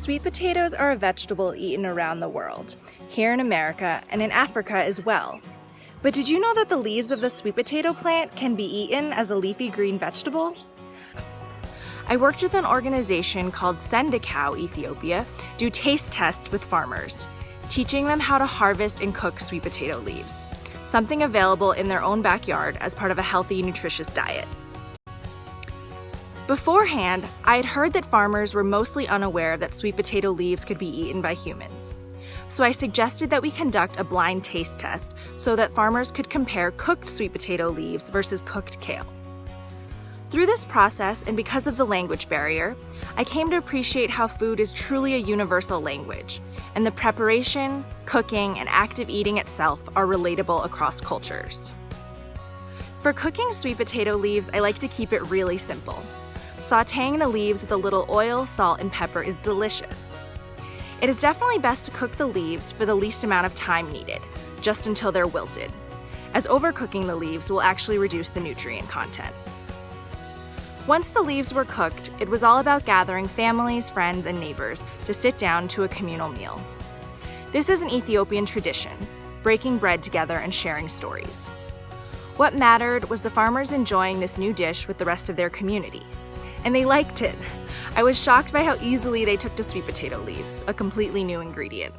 Sweet potatoes are a vegetable eaten around the world, here in America and in Africa as well. But did you know that the leaves of the sweet potato plant can be eaten as a leafy green vegetable? I worked with an organization called Send-A-Cow Ethiopia do taste tests with farmers, teaching them how to harvest and cook sweet potato leaves, something available in their own backyard as part of a healthy, nutritious diet. Beforehand, I had heard that farmers were mostly unaware that sweet potato leaves could be eaten by humans. So I suggested that we conduct a blind taste test so that farmers could compare cooked sweet potato leaves versus cooked kale. Through this process, and because of the language barrier, I came to appreciate how food is truly a universal language, and the preparation, cooking, and active eating itself are relatable across cultures. For cooking sweet potato leaves, I like to keep it really simple. Sautéing the leaves with a little oil, salt, and pepper is delicious. It is definitely best to cook the leaves for the least amount of time needed, just until they're wilted, as overcooking the leaves will actually reduce the nutrient content. Once the leaves were cooked, it was all about gathering families, friends, and neighbors to sit down to a communal meal. This is an Ethiopian tradition, breaking bread together and sharing stories. What mattered was the farmers enjoying this new dish with the rest of their community. And they liked it. I was shocked by how easily they took to sweet potato leaves, a completely new ingredient.